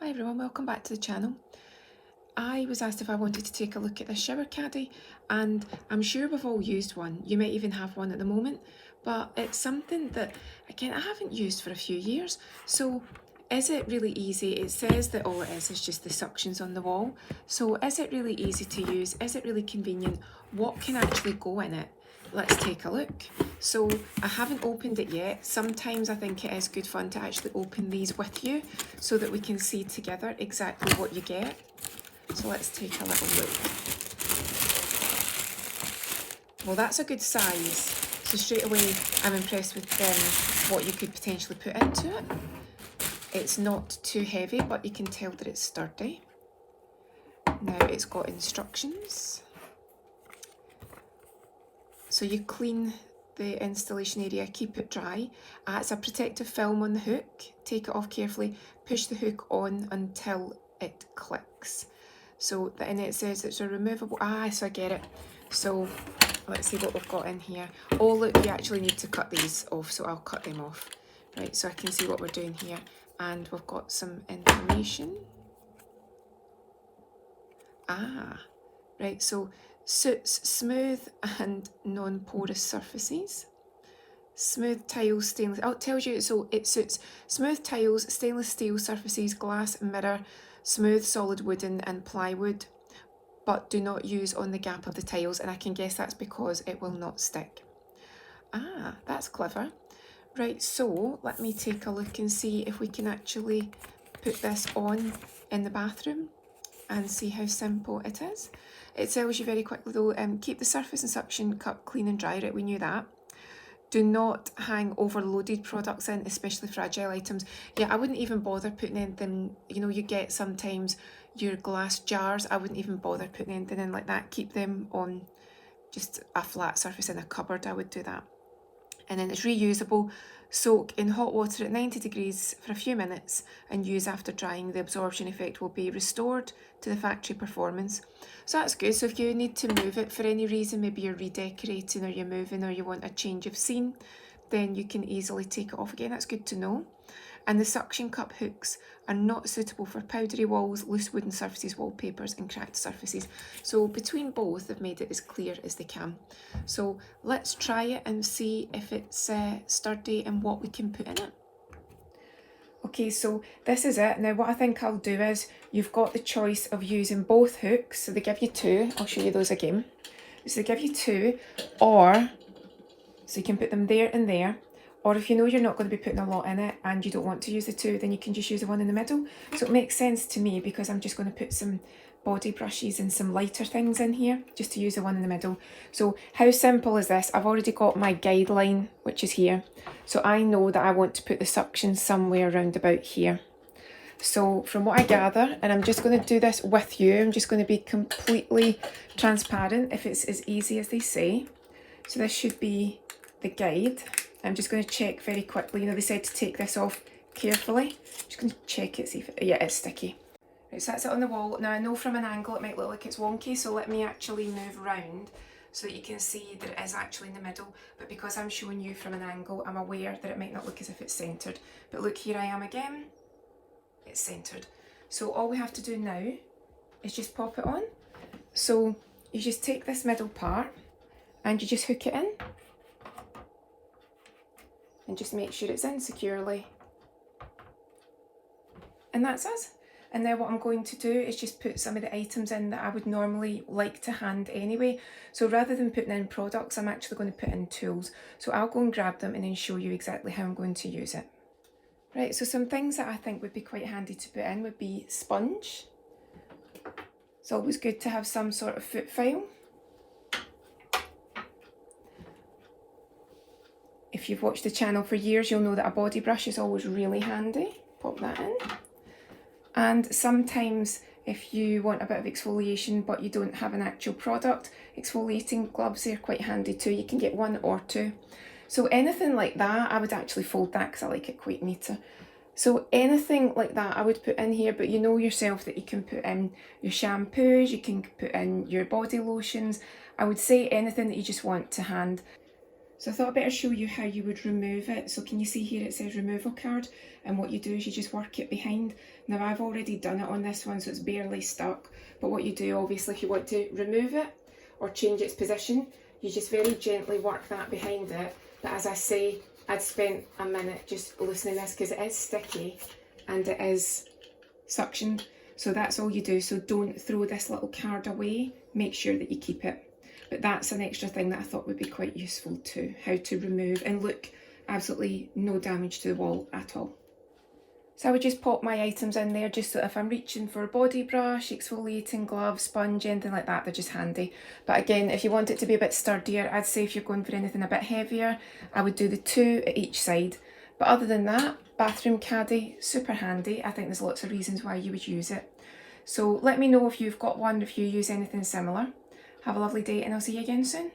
Hi everyone, welcome back to the channel. I was asked if I wanted to take a look at this shower caddy, and I'm sure we've all used one. You might even have one at the moment, but it's something that, again, I haven't used for a few years. So is it really easy? It says that all it is just the suctions on the wall. So is it really easy to use? Is it really convenient? What can actually go in it? Let's take a look. So I haven't opened it yet. Sometimes I think it is good fun to actually open these with you so that we can see together exactly what you get. So let's take a little look. Well, that's a good size. So straight away I'm impressed with what you could potentially put into it. It's not too heavy, but you can tell that it's sturdy. Now it's got instructions. So you clean the installation area, keep it dry. It's a protective film on the hook. Take it off carefully, push the hook on until it clicks. So and it says it's a removable, so I get it. So let's see what we've got in here. Oh look, you actually need to cut these off, so I'll cut them off. Right, so I can see what we're doing here. And we've got some information. Right, so suits smooth and non-porous surfaces. Smooth tiles, stainless, it tells you, so it suits smooth tiles, stainless steel surfaces, glass, mirror, smooth solid wooden and plywood, but do not use on the gap of the tiles, and I can guess that's because it will not stick. That's clever. Right, so let me take a look and see if we can actually put this on in the bathroom and see how simple it is. It tells you very quickly though, keep the surface and suction cup clean and dry. Right, we knew that. Do not hang overloaded products in, especially fragile items. Yeah, I wouldn't even bother putting anything, you get sometimes your glass jars, I wouldn't even bother putting anything in like that. Keep them on just a flat surface in a cupboard, I would do that. And then it's reusable. Soak in hot water at 90 degrees for a few minutes and use after drying. The absorption effect will be restored to the factory performance. So that's good. So if you need to move it for any reason, maybe you're redecorating or you're moving or you want a change of scene, then you can easily take it off again. That's good to know. And the suction cup hooks are not suitable for powdery walls, loose wooden surfaces, wallpapers and cracked surfaces. So between both, they've made it as clear as they can. So let's try it and see if it's sturdy and what we can put in it. Okay, so this is it. Now what I think I'll do is, you've got the choice of using both hooks. So they give you two. I'll show you those again. So they give you two, or so you can put them there and there. Or if you know you're not going to be putting a lot in it and you don't want to use the two, then you can just use the one in the middle. So it makes sense to me because I'm just going to put some body brushes and some lighter things in here, just to use the one in the middle. So how simple is this? I've already got my guideline, which is here. So I know that I want to put the suction somewhere around about here. So from what I gather, and I'm just going to do this with you, I'm just going to be completely transparent if it's as easy as they say. So this should be the guide. I'm just going to check very quickly. They said to take this off carefully. I'm just going to check it, see if yeah, it's sticky. Right, so that's it on the wall. Now I know from an angle it might look like it's wonky, so let me actually move round so that you can see that it is actually in the middle. But because I'm showing you from an angle, I'm aware that it might not look as if it's centred. But look, here I am again. It's centred. So all we have to do now is just pop it on. So you just take this middle part and you just hook it in. And just make sure it's in securely. And that's us. And now what I'm going to do is just put some of the items in that I would normally like to hand anyway. So rather than putting in products, I'm actually going to put in tools. So I'll go and grab them and then show you exactly how I'm going to use it. Right, so some things that I think would be quite handy to put in would be sponge. It's always good to have some sort of foot file. If you've watched the channel for years, you'll know that a body brush is always really handy. Pop that in. And sometimes if you want a bit of exfoliation but you don't have an actual product, exfoliating gloves are quite handy too. You can get one or two. So anything like that, I would actually fold that because I like it quite neater. So anything like that I would put in here, but you know yourself that you can put in your shampoos, you can put in your body lotions. I would say anything that you just want to hand. So I thought I'd better show you how you would remove it. So can you see here it says removal card, and what you do is you just work it behind. Now I've already done it on this one, so it's barely stuck, but what you do obviously if you want to remove it or change its position, you just very gently work that behind it. But as I say, I'd spent a minute just loosening this because it is sticky and it is suctioned. So that's all you do. So don't throw this little card away, make sure that you keep it. But that's an extra thing that I thought would be quite useful too, how to remove, and look, absolutely no damage to the wall at all. So I would just pop my items in there just so if I'm reaching for a body brush, exfoliating glove, sponge, anything like that, they're just handy. But again, if you want it to be a bit sturdier, I'd say if you're going for anything a bit heavier, I would do the 2 at each side. But other than that, bathroom caddy, super handy. I think there's lots of reasons why you would use it. So let me know if you've got one, if you use anything similar. Have a lovely day and I'll see you again soon.